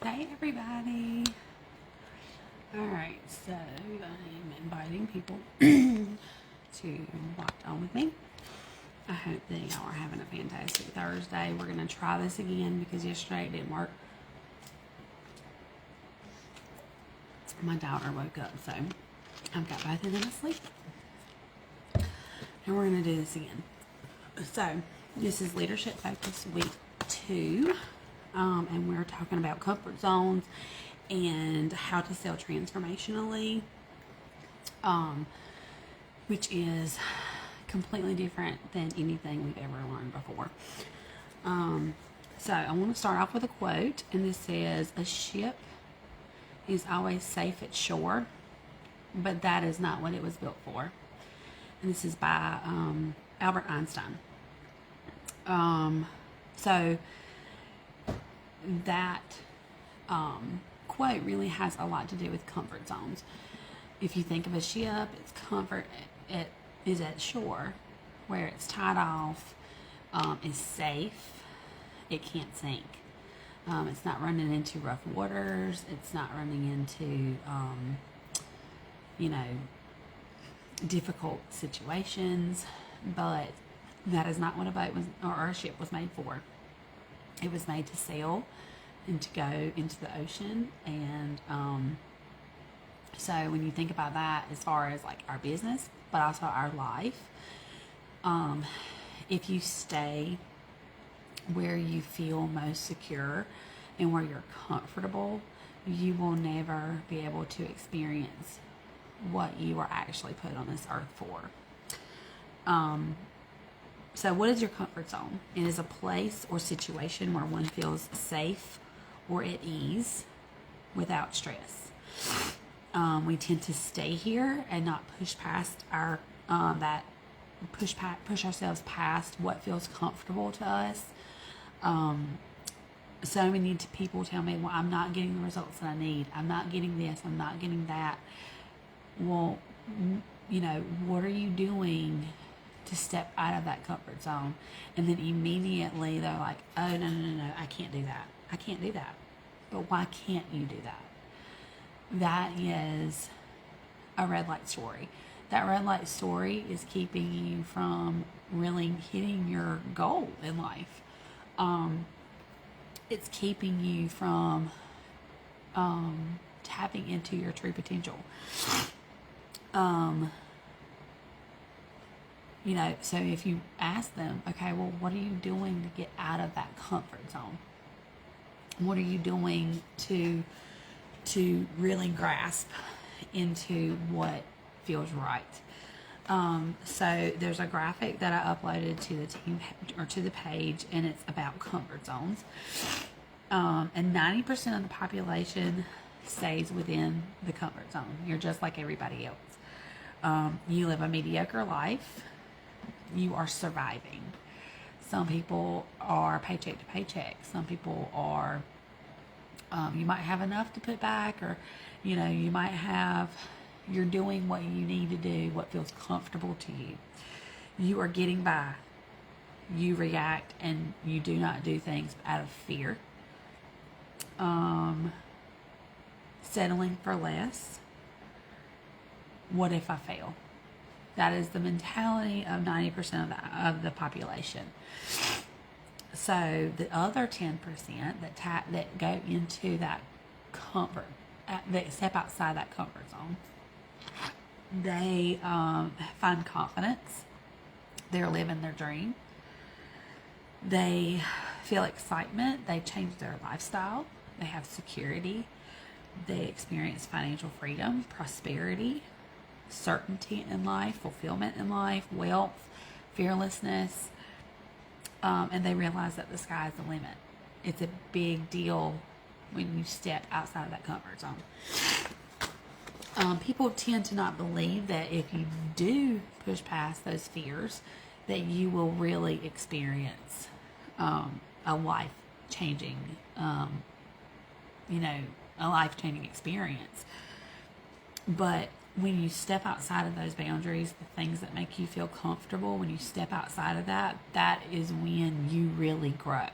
Hey everybody. Alright, so I'm inviting people to watch on with me. I hope that y'all are having a fantastic Thursday. We're going to try this again because yesterday it didn't work. My daughter woke up, so I've got both of them asleep. And we're going to do this again. So, this is Leadership Focus Week 2. And we're talking about comfort zones and how to sell transformationally, which is completely different than anything we've ever learned before. So I want to start off with a quote, and this says, "A ship is always safe at shore, but that is not what it was built for." And this is by Albert Einstein. So that quote really has a lot to do with comfort zones. If you think of a ship, its comfort it is at shore, where it's tied off, is safe, it can't sink. It's not running into rough waters. It's not running into, difficult situations. But that is not what a boat was, or a ship was made for. It was made to sail and to go into the ocean. And so when you think about that, as far as like our business, but also our life, if you stay where you feel most secure and where you're comfortable, you will never be able to experience what you are actually put on this earth for. So what is your comfort zone? It is a place or situation where one feels safe or at ease without stress. We tend to stay here and not push past our push ourselves past what feels comfortable to us. So many people tell me, "Well, I'm not getting the results that I need. I'm not getting this. I'm not getting that." Well, what are you doing to step out of that comfort zone? And then immediately they're like, "Oh, no, I can't do that. I can't do that." But why can't you do that? That is a red light story. That red light story is keeping you from really hitting your goal in life. It's keeping you from tapping into your true potential. So if you ask them, okay, well, what are you doing to get out of that comfort zone? What are you doing to really grasp into what feels right? So there's a graphic that I uploaded to the team or to the page, and it's about comfort zones. And 90% of the population stays within the comfort zone. You're just like everybody else. You live a mediocre life. You are surviving. Some people are paycheck to paycheck. Some people are, you might have enough to put back, or, you might have, you're doing what you need to do, what feels comfortable to you. You are getting by. You react and you do not do things out of fear. Settling for less. What if I fail? That is the mentality of 90% of the population. So the other 10% that go into that comfort, that step outside that comfort zone, they find confidence. They're living their dream. They feel excitement. They change their lifestyle. They have security. They experience financial freedom, prosperity, certainty in life, fulfillment in life, wealth, fearlessness, and they realize that the sky is the limit. It's a big deal when you step outside of that comfort zone. People tend to not believe that if you do push past those fears, that you will really experience a life-changing, a life-changing experience. But when you step outside of those boundaries, the things that make you feel comfortable, when you step outside of that, that is when you really grow.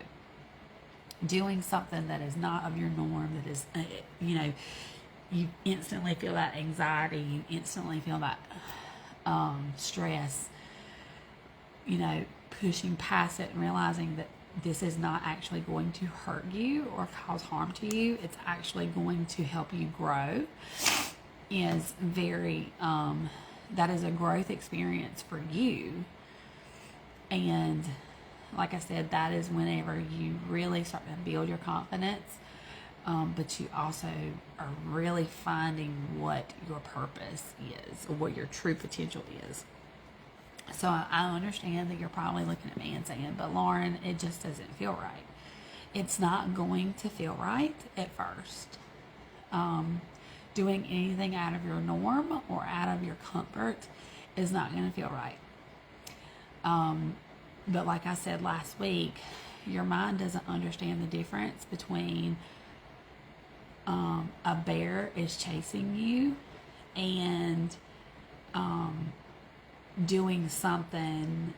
doing something that is not of your norm, that is, you instantly feel that anxiety, you instantly feel that stress, pushing past it and realizing that this is not actually going to hurt you or cause harm to you. It's actually going to help you grow is very, that is a growth experience for you. And like I said, that is whenever you really start to build your confidence, but you also are really finding what your purpose is or what your true potential is. So I understand that you're probably looking at me and saying, but Lauren, it just doesn't feel right. It's not going to feel right at first. Doing anything out of your norm or out of your comfort is not going to feel right. But like I said last week, your mind doesn't understand the difference between a bear is chasing you and doing something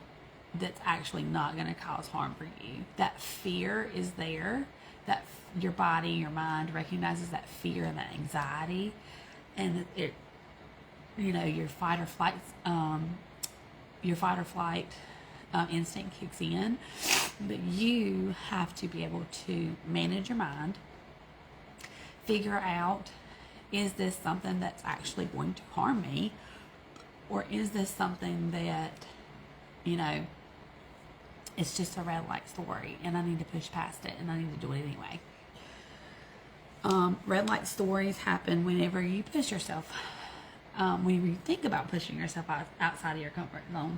that's actually not going to cause harm for you. That fear is there. That your body, your mind recognizes that fear and that anxiety, and it, your fight or flight instinct kicks in. But you have to be able to manage your mind, figure out, is this something that's actually going to harm me? Or is this something that, it's just a red light story and I need to push past it and I need to do it anyway? Red light stories happen whenever you push yourself. When you think about pushing yourself outside of your comfort zone.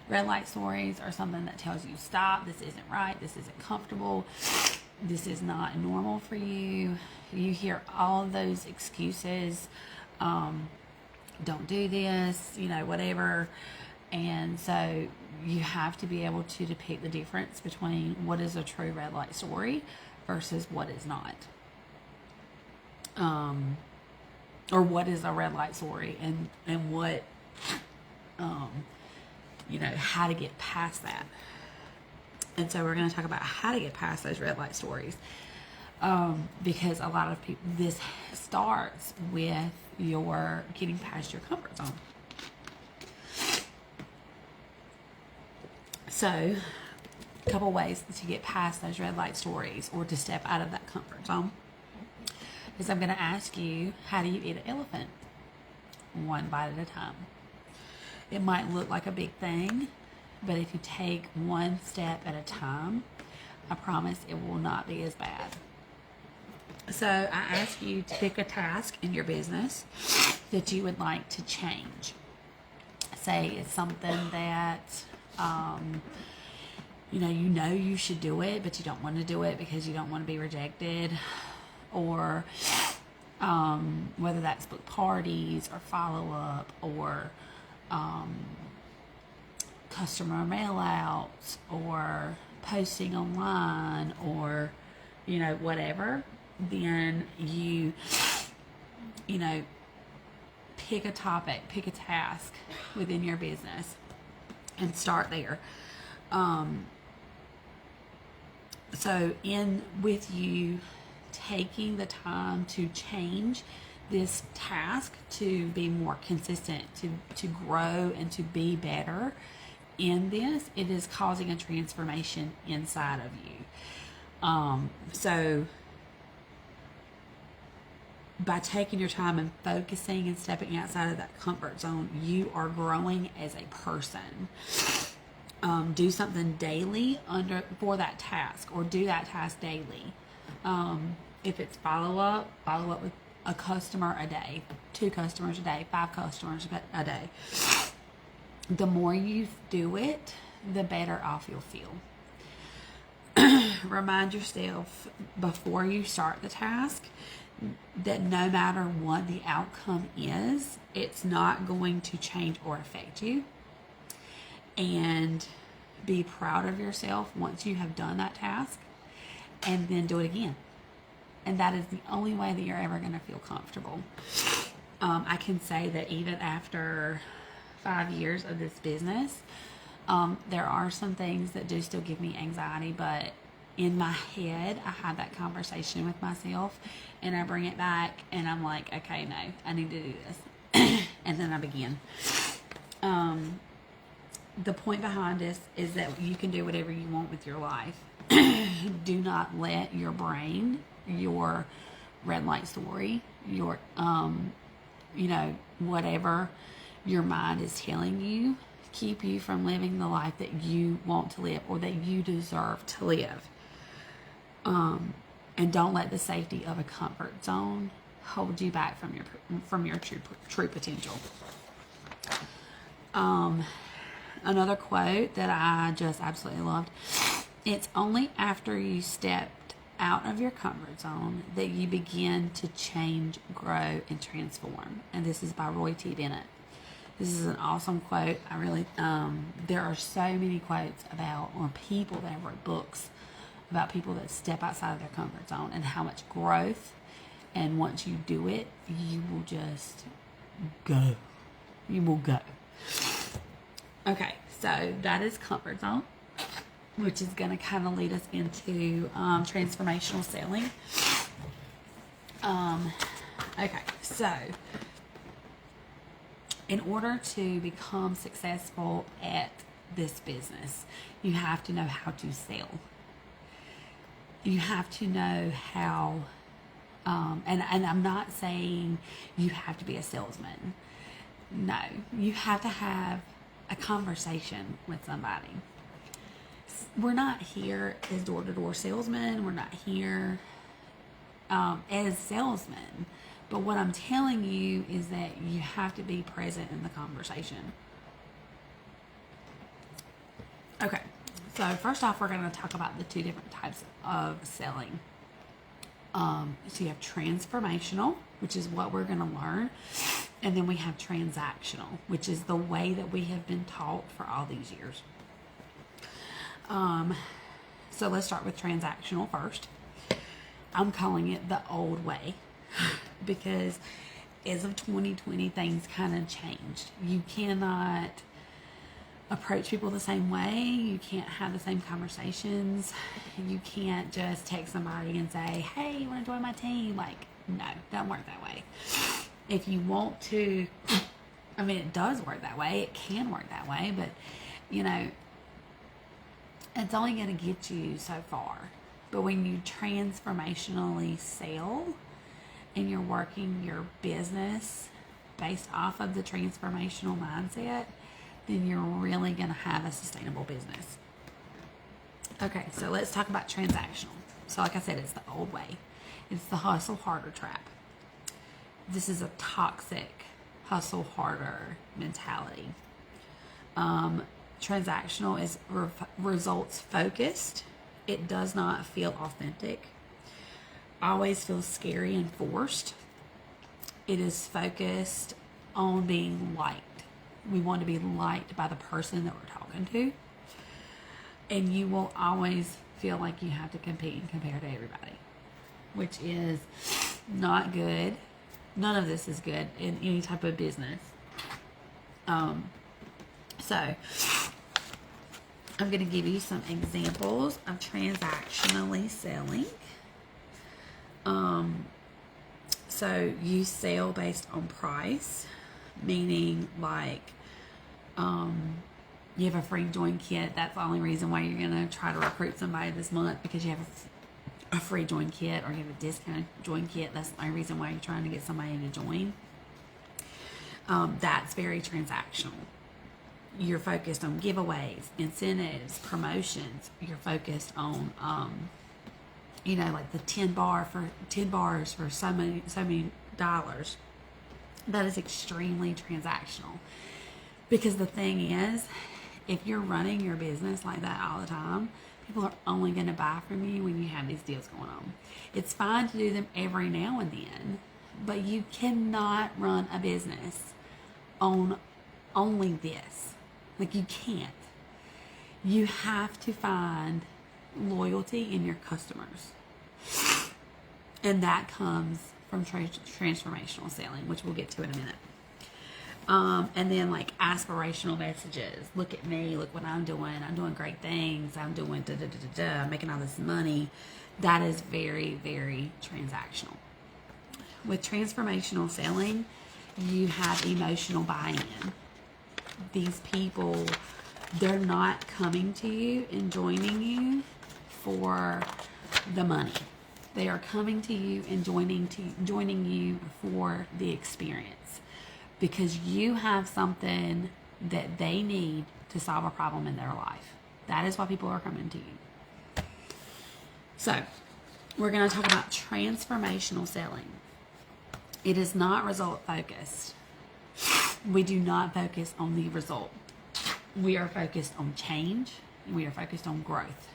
Red light stories are something that tells you, stop, this isn't right, this isn't comfortable, this is not normal for you. You hear all of those excuses. Don't do this, whatever. And so you have to be able to depict the difference between what is a true red light story versus what is not. Or what is a red light story and what, how to get past that. And so we're going to talk about how to get past those red light stories. Because a lot of people, this starts with your getting past your comfort zone. So, a couple ways to get past those red light stories or to step out of that comfort zone is I'm going to ask you, how do you eat an elephant? One bite at a time. It might look like a big thing, but if you take one step at a time, I promise it will not be as bad. So I ask you to pick a task in your business that you would like to change. Say it's something that, you should do it, but you don't want to do it because you don't want to be rejected. Or whether that's book parties or follow-up or customer mail-outs or posting online or, whatever. Then you pick a topic, pick a task within your business and start there. So with you taking the time to change this task to be more consistent, to grow and to be better in this, it is causing a transformation inside of you. So by taking your time and focusing and stepping outside of that comfort zone, you are growing as a person. Do something daily for that task, or do that task daily. If it's follow up with a customer a day, 2 customers a day, 5 customers a day. The more you do it, the better off you'll feel. Remind yourself before you start the task that no matter what the outcome is, it's not going to change or affect you. And be proud of yourself once you have done that task, and then do it again. And that is the only way that you're ever going to feel comfortable. I can say that even after 5 years of this business, there are some things that do still give me anxiety, but in my head, I have that conversation with myself, and I bring it back, and I'm like, okay, no, I need to do this. And then I begin. The point behind this is that you can do whatever you want with your life. Do not let your brain, your red light story, your, whatever your mind is telling you, keep you from living the life that you want to live or that you deserve to live. And don't let the safety of a comfort zone hold you back from your true potential. Another quote that I just absolutely loved. It's only after you stepped out of your comfort zone that you begin to change, grow, and transform. And this is by Roy T. Bennett. This is an awesome quote. I really, there are so many quotes about, or people that have wrote books about people that step outside of their comfort zone and how much growth. And once you do it, you will just go. You will go. Okay, so that is comfort zone, which is going to kind of lead us into transformational selling. Okay, so in order to become successful at this business, you have to know how to sell. You have to know how, and I'm not saying you have to be a salesman. No, you have to have a conversation with somebody. We're not here as door-to-door salesmen. We're not here as salesmen. But what I'm telling you is that you have to be present in the conversation. Okay, so first off, we're going to talk about the two different types of selling. So you have transformational, which is what we're going to learn. And then we have transactional, which is the way that we have been taught for all these years. So let's start with transactional first. I'm calling it the old way because as of 2020, things kind of changed. You cannot approach people the same way. You can't have the same conversations. You can't just text somebody and say, hey, you want to join my team? Like, no, it doesn't work that way. If you want to, I mean, it does work that way. It can work that way, but, it's only going to get you so far. But when you transformationally sell and you're working your business based off of the transformational mindset, then you're really going to have a sustainable business. Okay, so let's talk about transactional. So like I said, it's the old way. It's the hustle harder trap. This is a toxic hustle harder mentality. Transactional is results focused. It does not feel authentic. Always feels scary and forced. It is focused on being liked. We want to be liked by the person that we're talking to. And you will always feel like you have to compete and compare to everybody, which is not good. None of this is good in any type of business. So I'm going to give you some examples of transactionally selling. So you sell based on price, meaning like you have a free join kit. That's the only reason why you're going to try to recruit somebody this month, because you have a free join kit, or you have a discounted join kit. That's the only reason why you're trying to get somebody to join. That's very transactional. You're focused on giveaways, incentives, promotions. You're focused on, like the 10 bars for so many dollars. That is extremely transactional. Because the thing is, if you're running your business like that all the time, people are only going to buy from you when you have these deals going on. It's fine to do them every now and then, but you cannot run a business on only this. Like, you can't. You have to find loyalty in your customers. And that comes from transformational selling, which we'll get to in a minute. And then like aspirational messages. Look at me. Look what I'm doing. I'm doing great things. I'm doing I'm making all this money. That is very, very transactional. With transformational selling, you have emotional buy-in. These people, they're not coming to you and joining you for the money. They are coming to you and joining you for the experience, because you have something that they need to solve a problem in their life. That is why people are coming to you. So, we're going to talk about transformational selling. It is not result focused. We do not focus on the result. We are focused on change. We are focused on growth.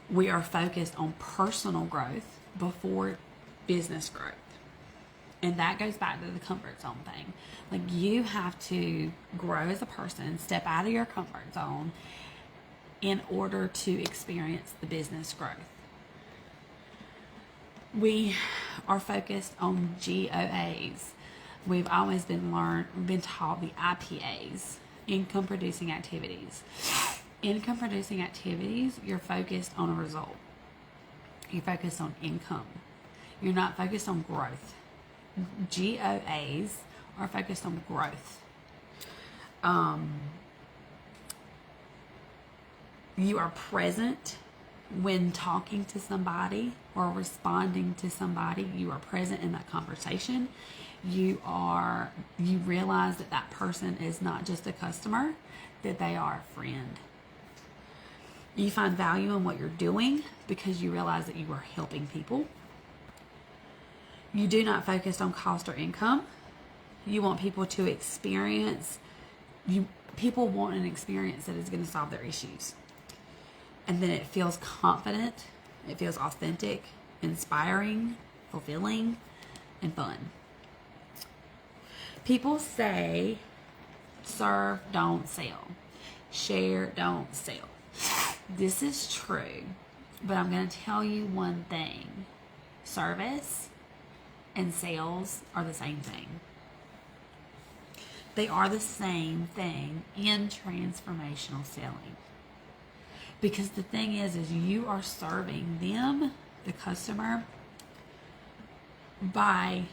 We are focused on personal growth before business growth. And that goes back to the comfort zone thing. Like, you have to grow as a person, step out of your comfort zone in order to experience the business growth. We are focused on GOAs. We've always been taught the IPAs, income producing activities. Income producing activities, you're focused on a result. You're focused on income. You're not focused on growth. GOAs are focused on growth. You are present when talking to somebody or responding to somebody. You are present in that conversation. You realize that that person is not just a customer, that they are a friend. You find value in what you're doing because you realize that you are helping people. You do not focus on cost or income. You want people to experience, people want an experience that is going to solve their issues. And then it feels confident, it feels authentic, inspiring, fulfilling, and fun. People say, serve, don't sell. Share, don't sell. This is true, but I'm going to tell you one thing. Service and sales are the same thing. They are the same thing in transformational selling. Because the thing is you are serving them, the customer, by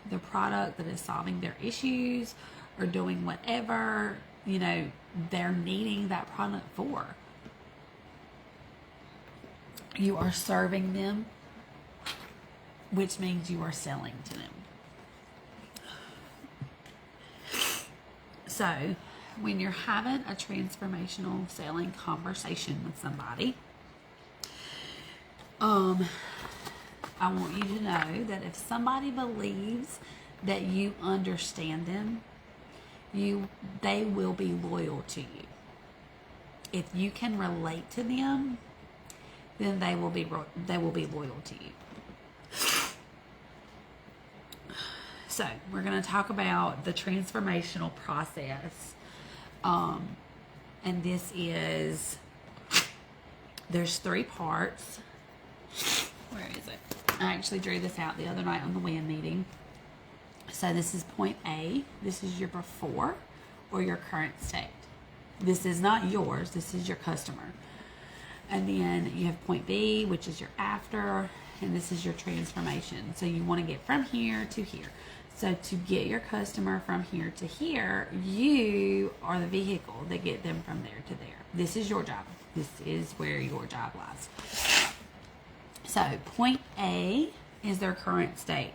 the product that is solving their issues or doing whatever, they're needing that product for. You are serving them, which means you are selling to them. So, when you're having a transformational selling conversation with somebody, I want you to know that if somebody believes that you understand them, they will be loyal to you. If you can relate to them, then they will be loyal to you. So we're going to talk about the transformational process. And this is, there's 3 parts. Where is it? I actually drew this out the other night on the WIN meeting. So this is point A. This is your before or your current state. This is not yours. This is your customer. And then you have point B, which is your after, and this is your transformation. So you want to get from here to here. So to get your customer from here to here, you are the vehicle that get them from there to there. This is your job. This is where your job lies. So point A is their current state.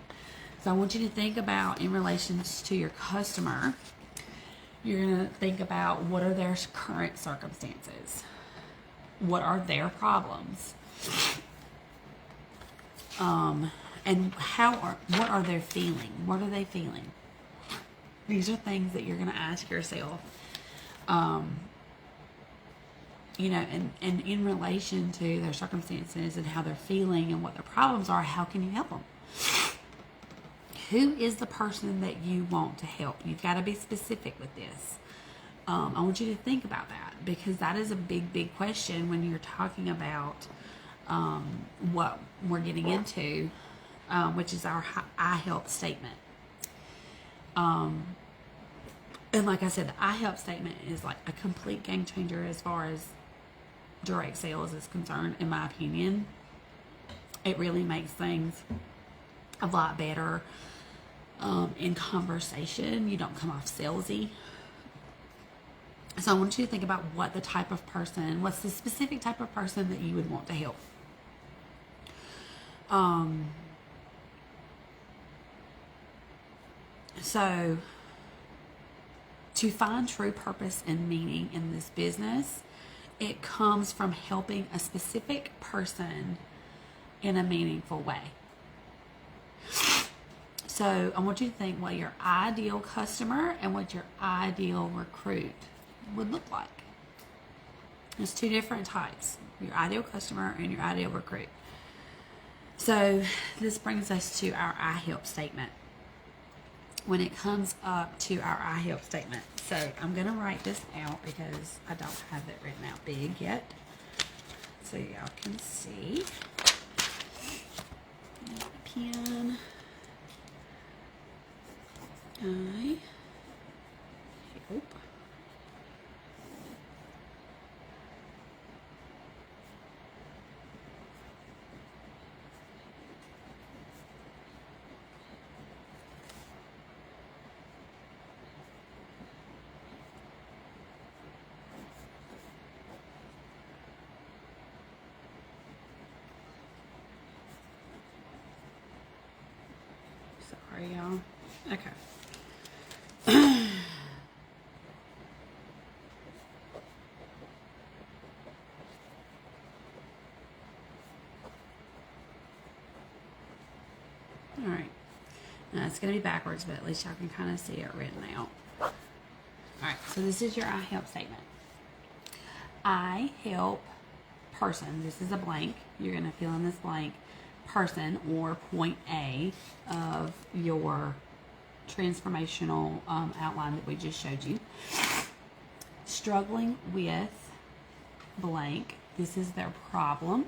So I want you to think about, in relation to your customer, you're going to think about what are their current circumstances. What are their problems? And what are they feeling? What are they feeling? These are things that you're going to ask yourself. And in relation to their circumstances and how they're feeling and what their problems are, how can you help them? Who is the person that you want to help? You've got to be specific with this. I want you to think about that, because that is a big, big question when you're talking about what we're getting into which is our I help statement. And like I said, the I help statement is like a complete game changer as far as direct sales is concerned, in my opinion. It really makes things a lot better in conversation. You don't come off salesy. So I want you to think about what's the specific type of person that you would want to help. So to find true purpose and meaning in this business, it comes from helping a specific person in a meaningful way. So I want you to think what your ideal customer and what your ideal recruit would look like. There's two different types, your ideal customer and your ideal recruit. So this brings us to our I help statement. When it comes up to our I help statement, so I'm going to write this out because I don't have it written out big yet, so y'all can see. Pen. I help Sorry, y'all. Okay. All right. Now it's going to be backwards, but at least y'all can kind of see it written out. All right. So this is your I help statement. I help person. This is a blank. You're going to fill in this blank. Person, or point A of your transformational outline that we just showed you. Struggling with blank. This is their problem.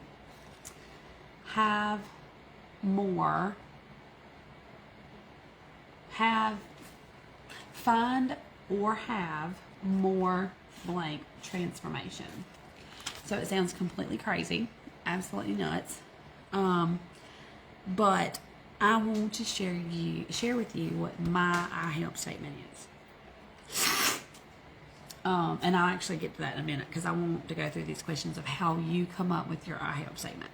Find or have more blank transformation. So it sounds completely crazy, absolutely nuts. But I want to share with you what my I help statement is. And I'll actually get to that in a minute because I want to go through these questions of how you come up with your I help statement.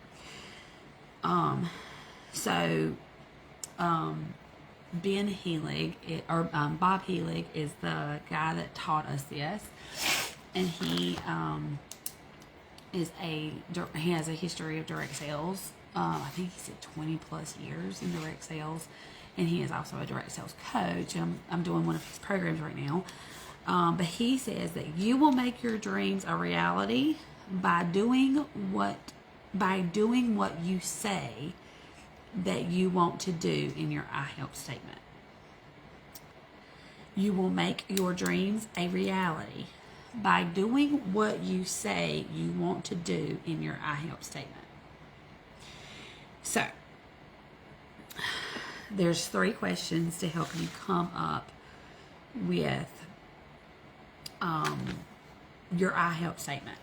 Ben Healig, Bob Healig is the guy that taught us this, and he has a history of direct sales. I think he said 20 plus years in direct sales, and he is also a direct sales coach. I'm doing one of his programs right now. But he says that you will make your dreams a reality by doing what you say that you want to do in your I help statement. You will make your dreams a reality by doing what you say you want to do in your I help statement. So, there's 3 questions to help you come up with your I help statement.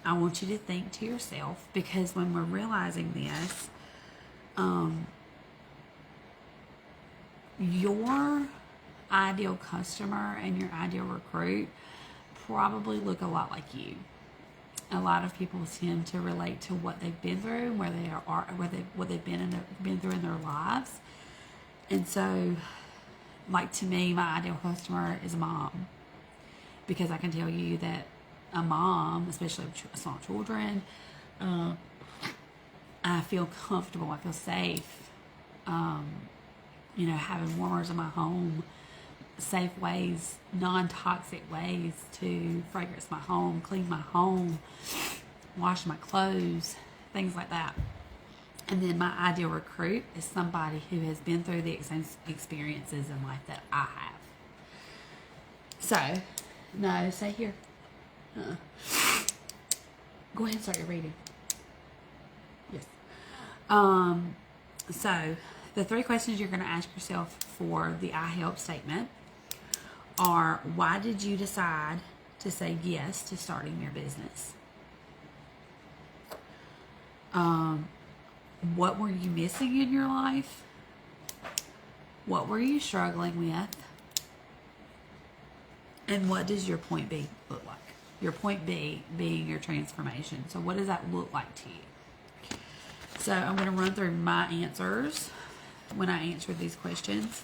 I want you to think to yourself, because when we're realizing this, your ideal customer and your ideal recruit probably look a lot like you. A lot of people tend to relate to what they've been through, what they've been through in their lives. And so, like, to me, my ideal customer is a mom, because I can tell you that a mom, especially with small children, I feel comfortable, I feel safe, having warmers in my home, safe ways, non-toxic ways to fragrance my home, clean my home, wash my clothes, things like that. And then my ideal recruit is somebody who has been through the same experiences in life that I have. So, no, stay here. Go ahead and start your reading. Yes. So the 3 questions you're going to ask yourself for the I help statement are, why did you decide to say yes to starting your business? What were you missing in your life? What were you struggling with? And what does your point B look like? Your point B being your transformation. So what does that look like to you? So I'm going to run through my answers when I answer these questions.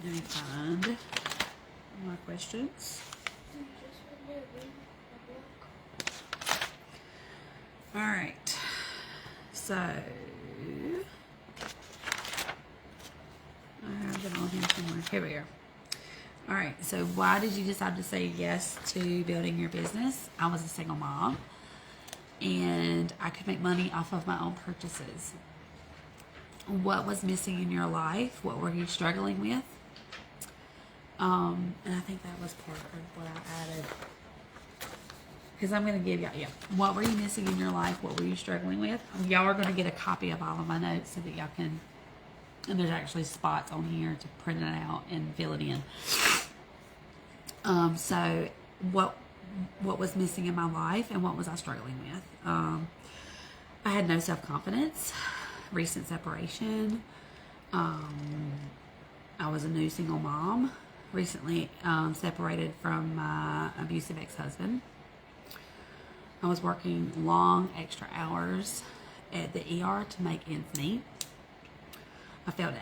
Let me find my questions. All right. So I have it on here somewhere. Here we are. All right. So why did you decide to say yes to building your business? I was a single mom, and I could make money off of my own purchases. What was missing in your life? What were you struggling with? And I think that was part of what I added. Because I'm going to give y'all, what were you missing in your life? What were you struggling with? Y'all are going to get a copy of all of my notes so that y'all can, and there's actually spots on here to print it out and fill it in. So what was missing in my life and what was I struggling with? I had no self-confidence, recent separation. I was a new single mom, recently separated from my abusive ex-husband. I was working long extra hours at the ER to make ends meet. I felt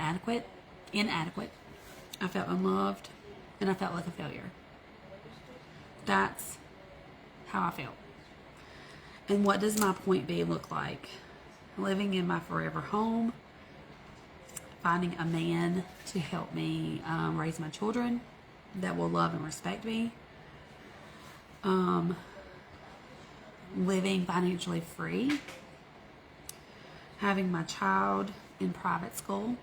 inadequate. I felt unloved, and I felt like a failure. That's how I felt. And what does my point B look like? Living in my forever home, finding a man to help me raise my children that will love and respect me, living financially free, having my child in private school,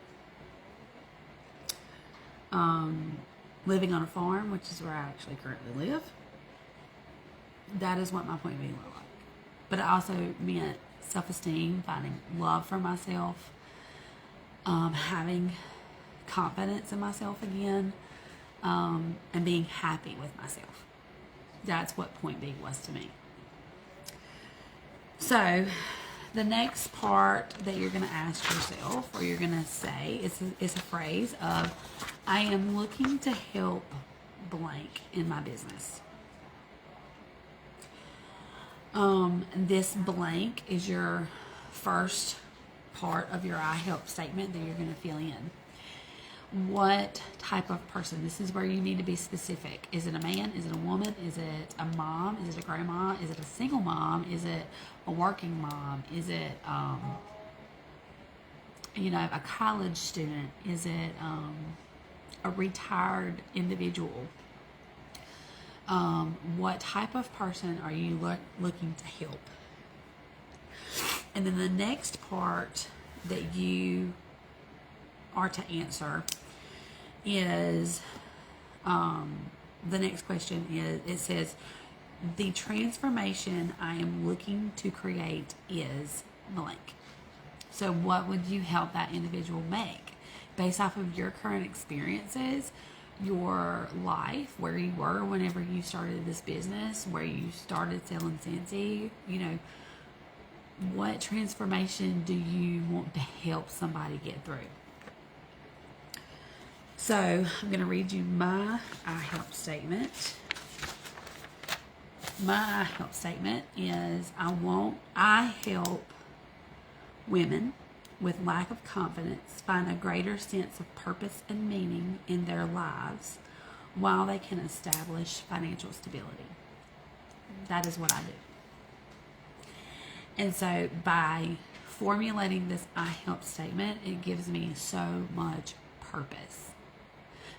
living on a farm, which is where I actually currently live. That is what my point B looked like. But it also meant self-esteem, finding love for myself, having confidence in myself again, and being happy with myself. That's what point B was to me. So the next part that you're going to ask yourself, or you're going to say, is a phrase of, I am looking to help blank in my business. This blank is your first part of your I help statement that you're going to fill in. What type of person? This is where you need to be specific. Is it a man? Is it a woman? Is it a mom? Is it a grandma? Is it a single mom? Is it a working mom? Is it, a college student? Is it a retired individual? What type of person are you looking to help? And then the next part that you are to answer is, the next question is, it says, the transformation I am looking to create is blank. So what would you help that individual make based off of your current experiences, your life, where you were whenever you started this business, where you started selling Scentsy, what transformation do you want to help somebody get through? So I'm going to read you my I help statement. My I help statement is, I help women with lack of confidence find a greater sense of purpose and meaning in their lives while they can establish financial stability. That is what I do. And so by formulating this I help statement, it gives me so much purpose,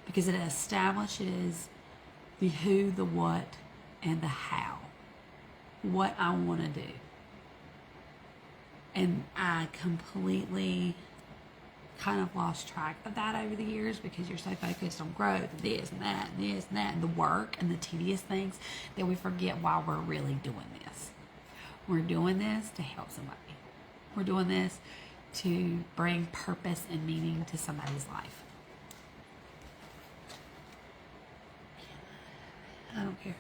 because it establishes the who, the what, and the how, what I want to do. And I completely kind of lost track of that over the years, because you're so focused on growth and this and that and this and that and the work and the tedious things that we forget why we're really doing this. We're doing this to help somebody. We're doing this to bring purpose and meaning to somebody's life. I don't care.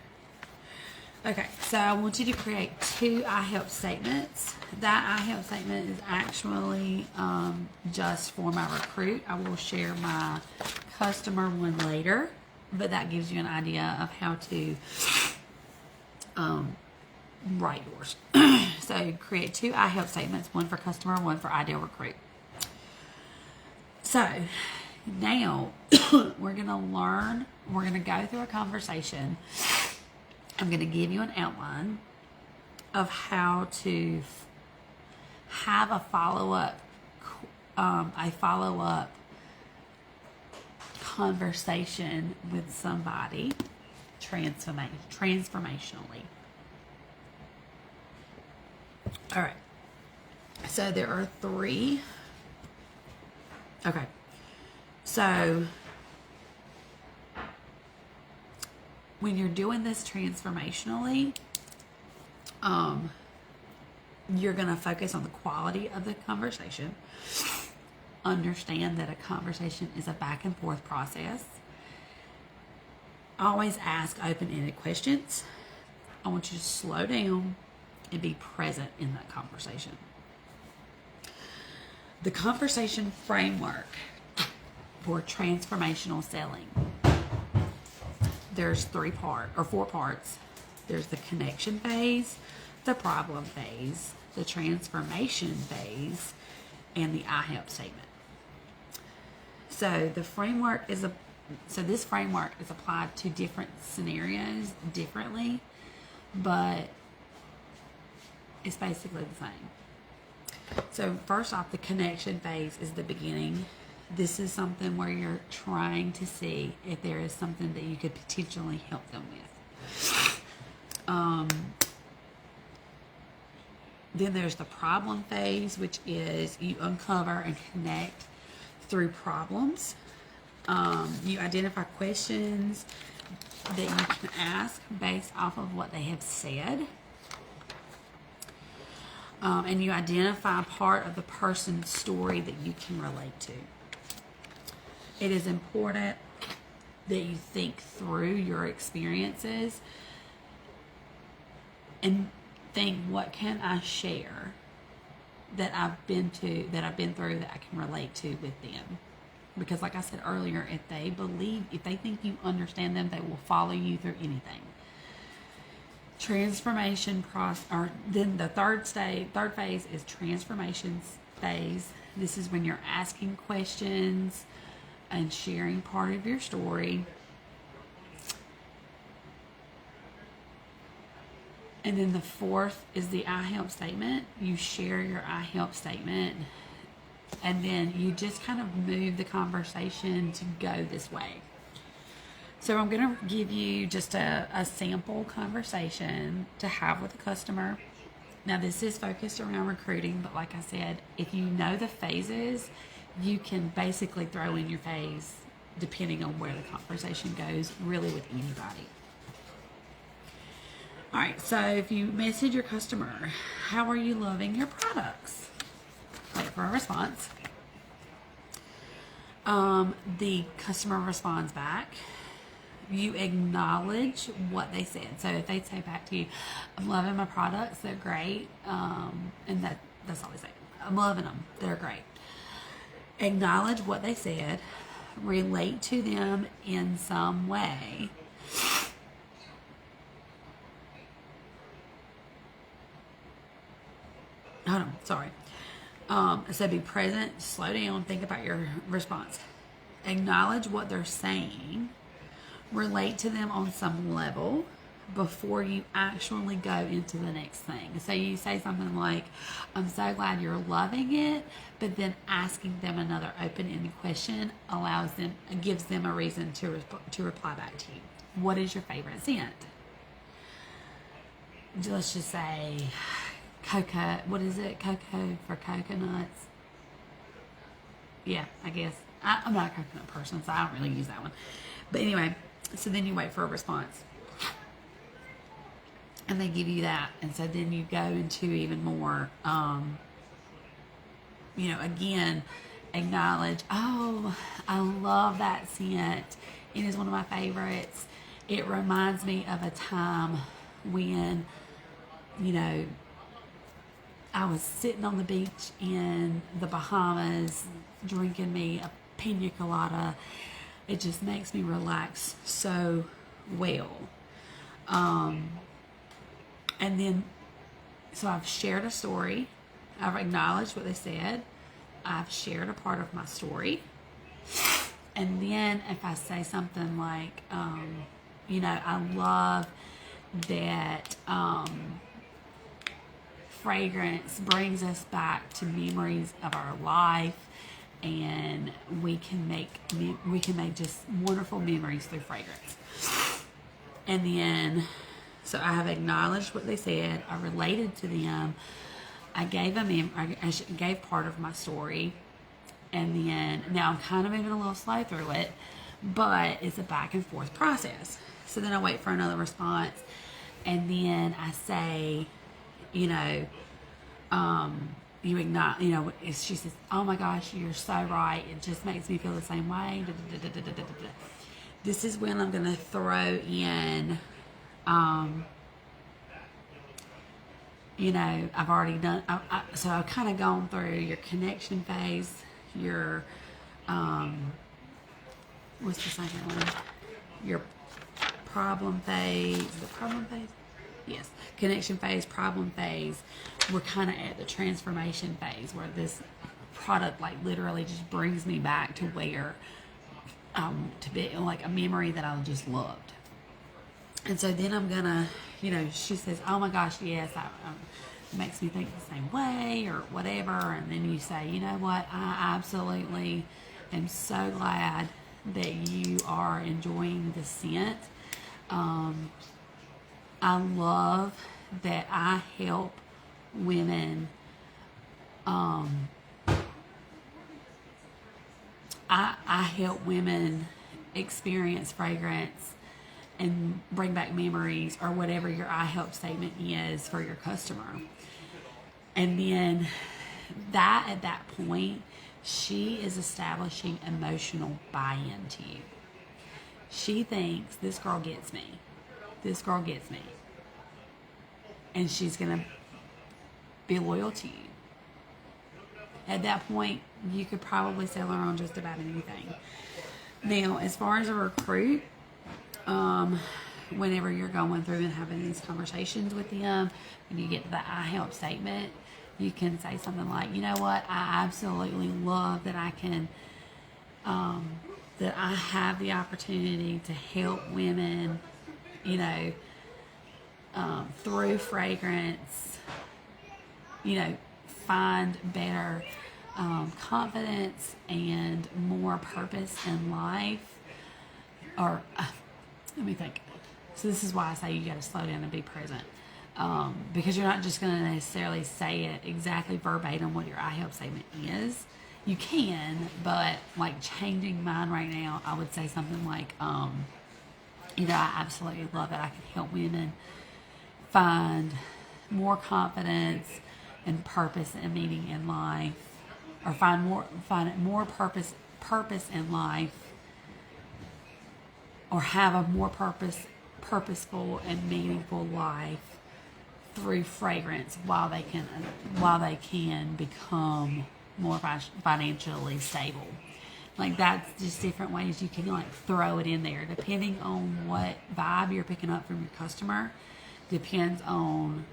Okay, so I want you to create 2 I help statements. That I help statement is actually just for my recruit. I will share my customer one later, but that gives you an idea of how to write yours. So create 2 I help statements, one for customer, one for ideal recruit. So now we're going to go through a conversation. I'm going to give you an outline of how to have a follow-up conversation with somebody transformationally. All right. So there are 3. Okay. So when you're doing this transformationally, you're going to focus on the quality of the conversation. Understand that a conversation is a back and forth process. Always ask open-ended questions. I want you to slow down and be present in that conversation. The conversation framework for transformational selling. There's 4 parts. There's the connection phase, the problem phase, the transformation phase, and the I help statement. So this framework is applied to different scenarios differently, but it's basically the same. So first off, the connection phase is the beginning. This is something where you're trying to see if there is something that you could potentially help them with. Then there's the problem phase, which is you uncover and connect through problems. You identify questions that you can ask based off of what they have said. And you identify part of the person's story that you can relate to. It is important that you think through your experiences and think, what can I share that I've been through, that I can relate to with them? Because like I said earlier, if they think you understand them, they will follow you through anything. Transformation process, or then the third phase is transformation phase. This is when you're asking questions and sharing part of your story. And then the 4th is the I help statement. You share your I help statement, and then you just kind of move the conversation to go this way. So I'm going to give you just a sample conversation to have with a customer. Now this is focused around recruiting, but like I said, if you know the phases, you can basically throw in your phase depending on where the conversation goes, really with anybody. All right, so if you message your customer, how are you loving your products? Wait for a response. The customer responds back. You acknowledge what they said. So if they say back to you, I'm loving my products, they're great. And that's all they say. I'm loving them, they're great. Acknowledge what they said. Relate to them in some way. Hold on, sorry. So be present, slow down, think about your response. Acknowledge what they're saying. Relate to them on some level before you actually go into the next thing. So you say something like, I'm so glad you're loving it, but then asking them another open-ended question gives them a reason to reply back to you. What is your favorite scent? Let's just say cocoa. What is it? Cocoa for coconuts? Yeah, I guess. I'm not a coconut person, so I don't really use that one. But anyway, so then you wait for a response. and they give you that. And so then you go into even more, again, acknowledge, oh, I love that scent. It is one of my favorites. It reminds me of a time when, I was sitting on the beach in the Bahamas drinking me a pina colada. It just makes me relax so well. And then, so I've shared a story. I've acknowledged what they said. I've shared a part of my story. And then if I say something like, I love that fragrance brings us back to memories of our life, and we can make just wonderful memories through fragrance. And then, so I have acknowledged what they said. I related to them. I gave I gave part of my story, and then now I'm kind of moving a little slow through it, but it's a back and forth process. So then I wait for another response, and then I say, you acknowledge, she says, oh my gosh, you're so right. It just makes me feel the same way. This is when I'm going to throw in, I've already done, so I've kind of gone through your connection phase, your, what's the second one? Your problem phase. The problem phase? Yes. Connection phase, problem phase. We're kind of at the transformation phase where this product like literally just brings me back to where, to be like a memory that I just loved. And so then I'm gonna, she says, oh my gosh, yes, it makes me think the same way or whatever. And then you say, you know what, I absolutely am so glad that you are enjoying the scent. I love that I help women, I help women experience fragrance and bring back memories, or whatever your I help statement is for your customer. And then at that point, she is establishing emotional buy-in to you. She thinks, this girl gets me. This girl gets me. And she's going to be loyal to you. At that point, you could probably sell her on just about anything. Now, as far as a recruit, whenever you're going through and having these conversations with them, and you get to the I help statement, you can say something like, you know what, I absolutely love that I can, that I have the opportunity to help women, through fragrance, find better confidence and more purpose in life. Or, let me think. So this is why I say you got to slow down and be present. Because you're not just going to necessarily say it exactly verbatim what your I help statement is. You can, but like changing mine right now, I would say something like, I absolutely love that I can help women find more confidence and purpose and meaning in life, or find more purpose in life, or have a more purposeful and meaningful life through fragrance while they can become more financially stable. Like, that's just different ways you can like throw it in there depending on what vibe you're picking up from your customer. Depends on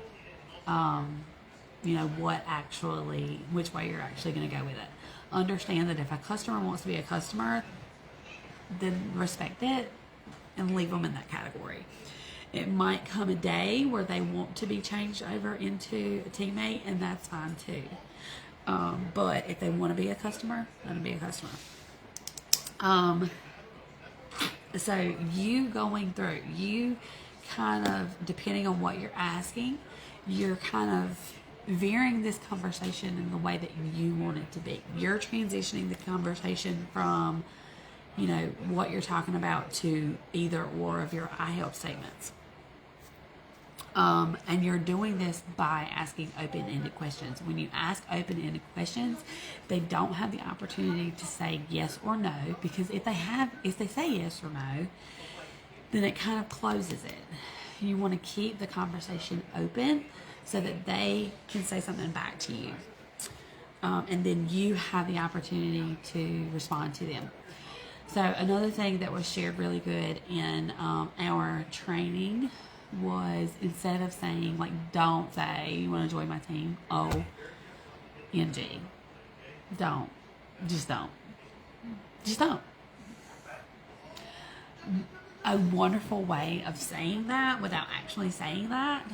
which way you're actually going to go with it. Understand that if a customer wants to be a customer, then respect it and leave them in that category. It might come a day where they want to be changed over into a teammate, and that's fine too. But if they want to be a customer, let them be a customer. So you going through, you kind of, depending on what you're asking, you're kind of veering this conversation in the way that you want it to be. You're transitioning the conversation from, what you're talking about to either or of your I help statements. And you're doing this by asking open-ended questions. When you ask open-ended questions, they don't have the opportunity to say yes or no, because if they say yes or no, then it kind of closes it. You want to keep the conversation open so that they can say something back to you. And then you have the opportunity to respond to them. So another thing that was shared really good in our training was, instead of saying, like, don't say you want to join my team, OMG. Don't. Just don't. Just don't. A wonderful way of saying that without actually saying that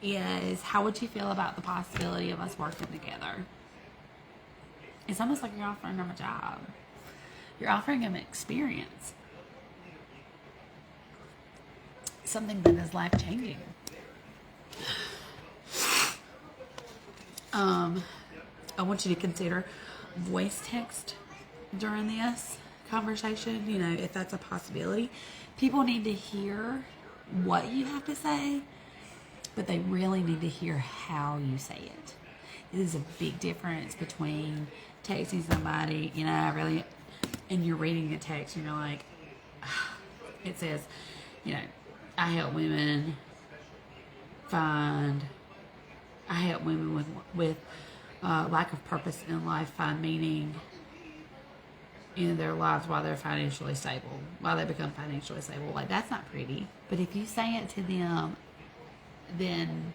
is, how would you feel about the possibility of us working together? It's almost like you're offering them a job. You're offering them experience. Something that is life-changing. I want you to consider voice text during this conversation, if that's a possibility. People need to hear what you have to say, but they really need to hear how you say it. It is a big difference between texting somebody, and you're reading the text and you're like, it says, I help women with lack of purpose in life find meaning in their lives while they're financially stable, while they become financially stable. Like, that's not pretty. But if you say it to them, then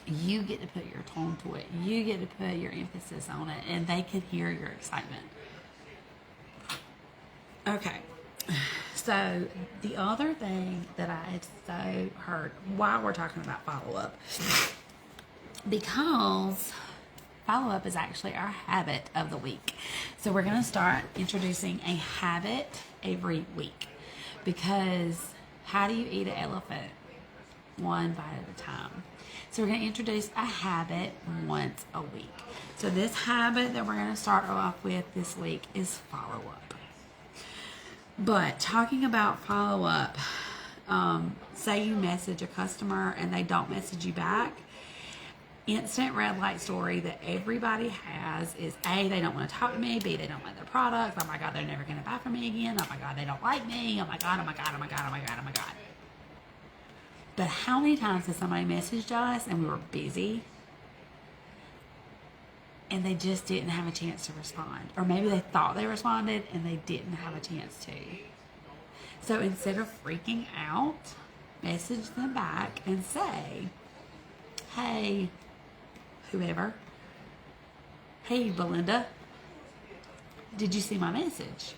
you get to put your tone to it. You get to put your emphasis on it, and they can hear your excitement. Okay. So the other thing that I had so heard while we're talking about follow-up, because follow-up is actually our habit of the week. So we're going to start introducing a habit every week, because how do you eat an elephant? One bite at a time. So we're going to introduce a habit once a week. So this habit that we're going to start off with this week is follow-up. But talking about follow-up, say you message a customer and they don't message you back, instant red light story that everybody has is, A, they don't want to talk to me, B, they don't like their products, oh my God, they're never going to buy from me again, oh my God, they don't like me, oh my God, oh my God, oh my God, oh my God, oh my God. But how many times has somebody messaged us and we were busy and they just didn't have a chance to respond? Or maybe they thought they responded and they didn't have a chance to. So instead of freaking out, message them back and say, hey, whoever, hey, Belinda, did you see my message?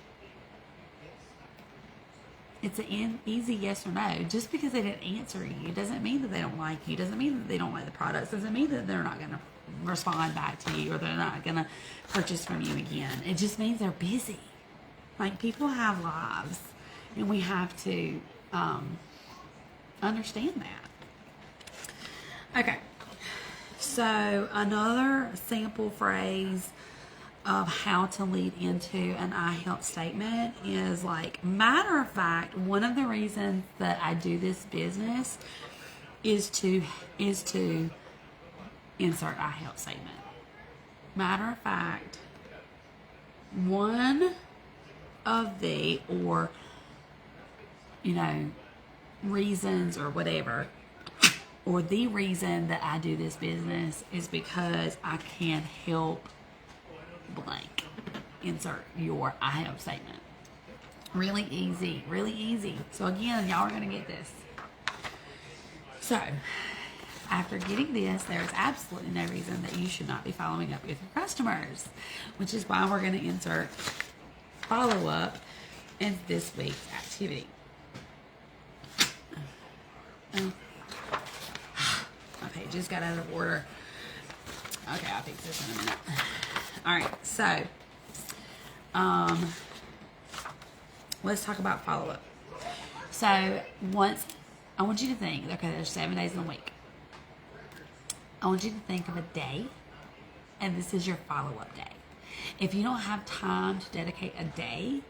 It's an easy yes or no. Just because they didn't answer you doesn't mean that they don't like you, doesn't mean that they don't like the products, doesn't mean that they're not going to respond back to you or they're not going to purchase from you again. It just means they're busy. Like, people have lives, and we have to understand that. Okay, so another sample phrase of how to lead into an I help statement is, like, matter of fact, one of the reasons that I do this business is to insert I help statement. Matter of fact, one of the, or, reasons or whatever, or the reason that I do this business is because I can help blank. Insert your I help statement. Really easy, really easy. So again, y'all are going to get this. So after getting this, there's absolutely no reason that you should not be following up with your customers, which is why we're going to insert follow up in this week's activity. My pages got out of order. Okay, I'll fix this in a minute. All right, so let's talk about follow-up. So once, I want you to think, okay, there's 7 days in a week. I want you to think of a day, and this is your follow-up day. If you don't have time to dedicate a day,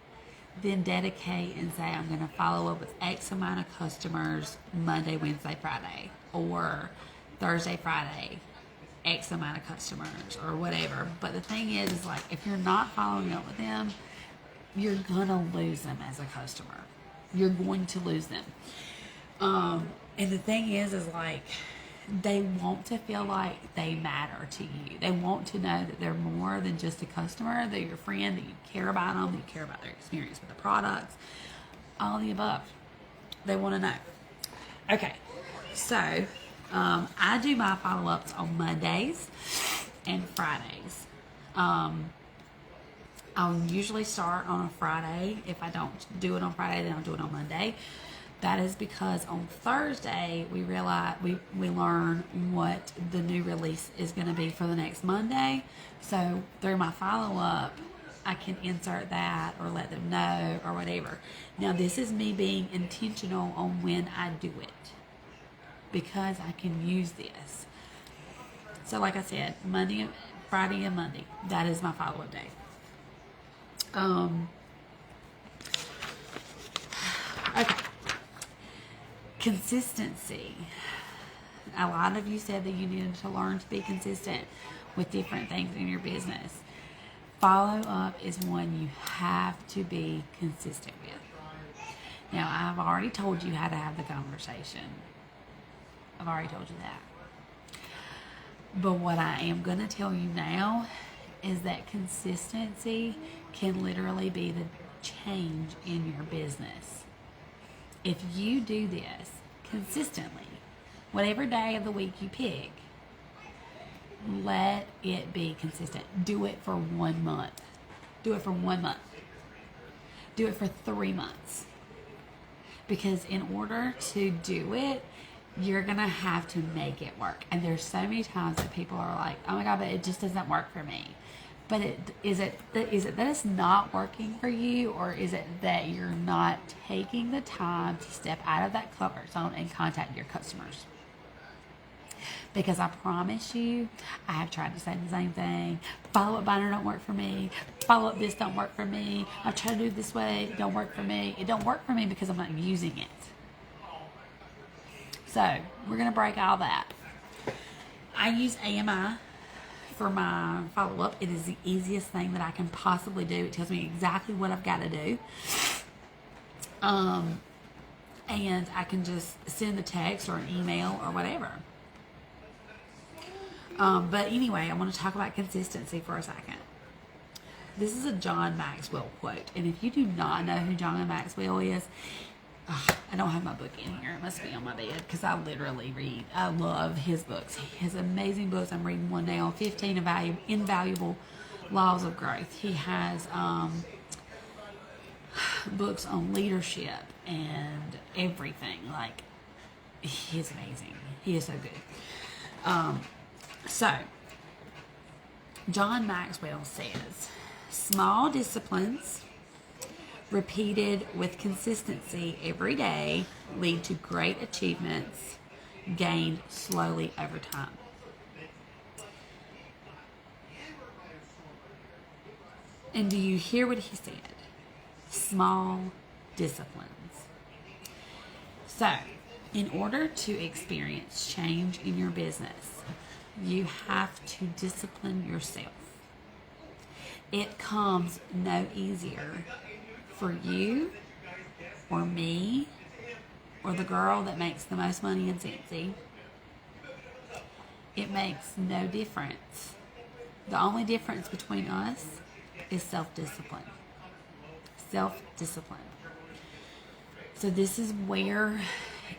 then dedicate and say, I'm going to follow up with X amount of customers Monday, Wednesday, Friday, or Thursday, Friday, X amount of customers, or whatever. But the thing is like, if you're not following up with them, you're going to lose them as a customer. You're going to lose them. And the thing is like, they want to feel like they matter to you. They want to know that they're more than just a customer. They're your friend, that you care about them, that you care about their experience with the products, all the above. They want to know. Okay, so I do my follow-ups on Mondays and Fridays. I'll usually start on a Friday. If I don't do it on Friday, then I'll do it on Monday. That is because on Thursday we realize we learn what the new release is going to be for the next Monday. So through my follow-up, I can insert that or let them know or whatever. Now this is me being intentional on when I do it, because I can use this. So like I said, Monday, Friday, and Monday, that is my follow-up day. Okay. Consistency. A lot of you said that you needed to learn to be consistent with different things in your business. Follow up is one you have to be consistent with. Now, I've already told you how to have the conversation. I've already told you that. But what I am going to tell you now is that consistency can literally be the change in your business. If you do this consistently, whatever day of the week you pick, let it be consistent. Do it for 1 month. Do it for 1 month. Do it for 3 months. Because in order to do it, you're going to have to make it work. And there's so many times that people are like, oh my God, but it just doesn't work for me. But is it that it's not working for you, or is it that you're not taking the time to step out of that comfort zone and contact your customers? Because I promise you, I have tried to say the same thing. Follow-up binder don't work for me. Follow-up this don't work for me. I've tried to do it this way. It don't work for me. It don't work for me because I'm not using it. So we're going to break all that. I use AMI for my follow-up. It is the easiest thing that I can possibly do. It tells me exactly what I've got to do. And I can just send a text or an email or whatever. But anyway, I want to talk about consistency for a second. This is a John Maxwell quote. And if you do not know who John Maxwell is, I don't have my book in here. It must be on my bed because I literally read. I love his books. He has amazing books. I'm reading one now, 15 Invaluable Laws of Growth. He has books on leadership and everything. Like, he's amazing. He is so good. So, John Maxwell says, small disciplines repeated with consistency every day lead to great achievements gained slowly over time. And do you hear what he said? Small disciplines. So, in order to experience change in your business, you have to discipline yourself. It comes no easier for you or me or the girl that makes the most money in Cincy. It makes no difference. The only difference between us is self-discipline. Self-discipline. So this is where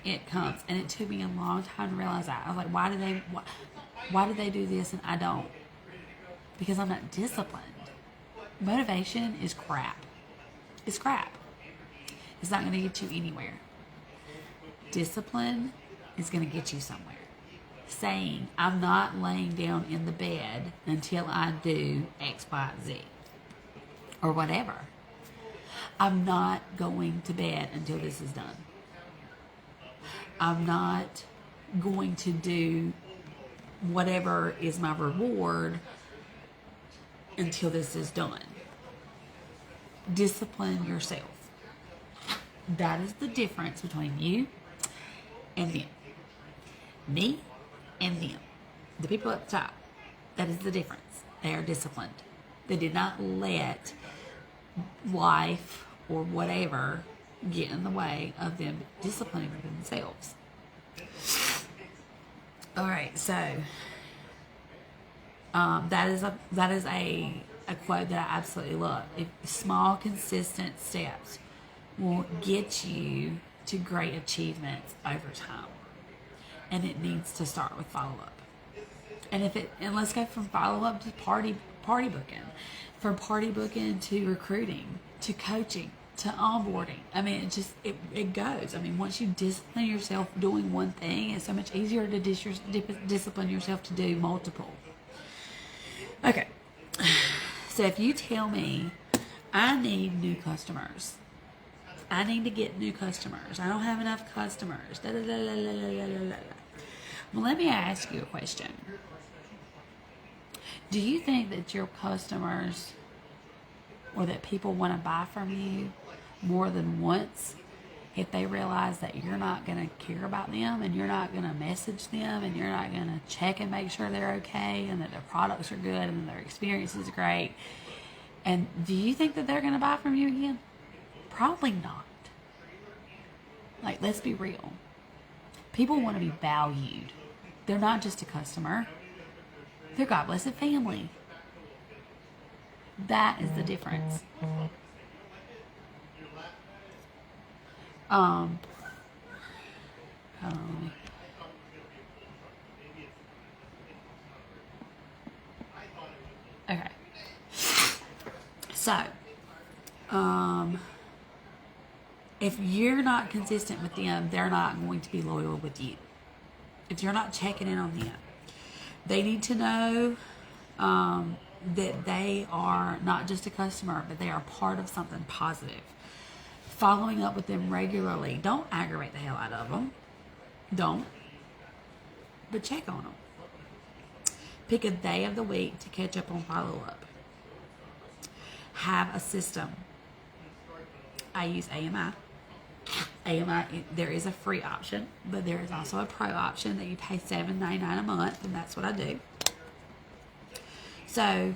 it comes. And it took me a long time to realize that. I was like, why do they do this and I don't? Because I'm not disciplined. Motivation is crap. It's crap. It's not going to get you anywhere. Discipline is going to get you somewhere. Saying, I'm not laying down in the bed until I do X, Y, Z. Or whatever. I'm not going to bed until this is done. I'm not going to do whatever is my reward until this is done. Discipline yourself. That is the difference between you and them. Me and them. The people at the top. That is the difference. They are disciplined. They did not let life or whatever get in the way of them disciplining themselves. All right, so that is a quote that I absolutely love. Small, consistent steps will get you to great achievements over time, and it needs to start with follow up. And let's go from follow up to party booking, from party booking to recruiting to coaching to onboarding. I mean, it goes. I mean, once you discipline yourself doing one thing, it's so much easier to discipline yourself to do multiple. Okay, so if you tell me I need new customers, I need to get new customers, I don't have enough customers, well, let me ask you a question. Do you think that your customers or that people want to buy from you more than once if they realize that you're not going to care about them and you're not going to message them and you're not going to check and make sure they're okay and that their products are good and their experience is great? And do you think that they're going to buy from you again? Probably not. Like, let's be real. People want to be valued. They're not just a customer. They're God blessed family. That is the difference. Hold on. Okay. So, if you're not consistent with them, they're not going to be loyal with you. If you're not checking in on them, they need to know that they are not just a customer, but they are part of something positive. Following up with them regularly. Don't aggravate the hell out of them. Don't. But check on them. Pick a day of the week to catch up on follow-up. Have a system. I use AMI. AMI, there is a free option, but there is also a pro option that you pay $7.99 a month, and that's what I do. So,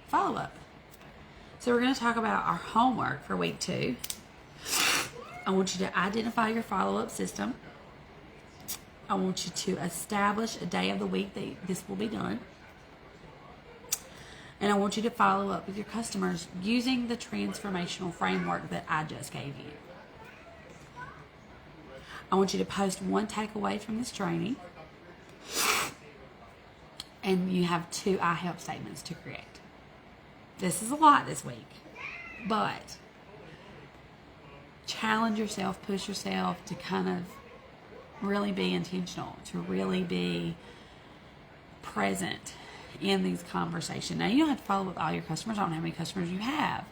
follow up. So we're going to talk about our homework for week 2. I want you to identify your follow-up system. I want you to establish a day of the week that this will be done. And I want you to follow up with your customers using the transformational framework that I just gave you. I want you to post one takeaway from this training. And you have 2 I help statements to create. This is a lot this week, but challenge yourself, push yourself to kind of really be intentional, to really be present in these conversations. Now, you don't have to follow up with all your customers. I don't know how many customers you have.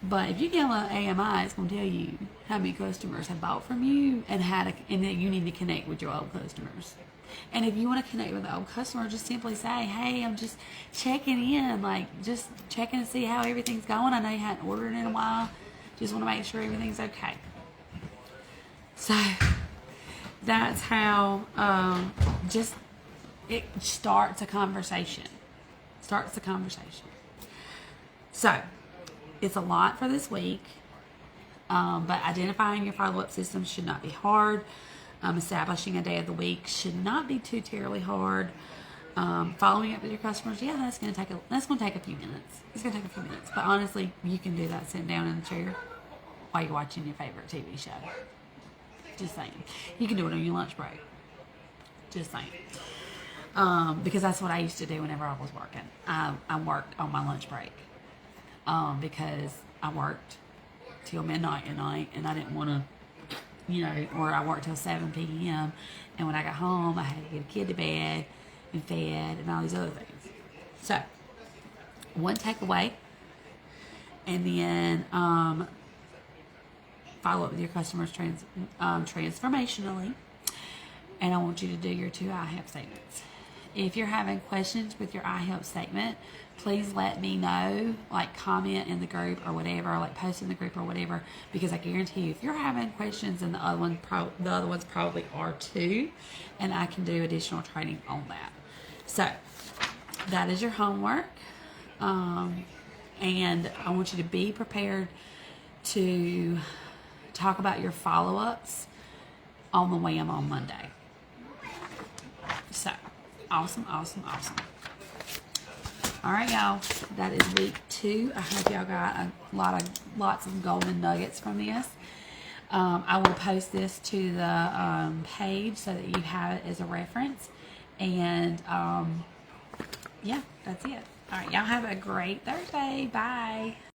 But if you get on AMI, it's going to tell you how many customers have bought from you and that you need to connect with your old customers. And if you want to connect with the old customer, just simply say, hey, I'm just checking in, just checking to see how everything's going. I know you hadn't ordered in a while. Just want to make sure everything's okay. So that's how it starts a conversation. So it's a lot for this week, but identifying your follow-up system should not be hard. Establishing a day of the week should not be too terribly hard. Following up with your customers, that's going to take a few minutes. It's going to take a few minutes, but honestly, you can do that sitting down in the chair while you're watching your favorite TV show. Just saying. You can do it on your lunch break. Just saying. Because that's what I used to do whenever I was working. I worked on my lunch break because I worked till midnight at night, and I didn't want to, or I worked till 7 p.m. And when I got home, I had to get a kid to bed and fed and all these other things. So, one takeaway, and then follow up with your customers transformationally. And I want you to do your 2 I have statements. if you're having questions with your I help statement, please let me know, like comment in the group or whatever, or like post in the group or whatever, because I guarantee you if you're having questions, and the other ones probably are too, and I can do additional training on that. So that is your homework. And I want you to be prepared to talk about your follow-ups on the WAM on Monday. So, awesome. All right, y'all. That is week 2. I hope y'all got lots of golden nuggets from this. I will post this to the page so that you have it as a reference. And yeah, that's it. All right, y'all have a great Thursday. Bye.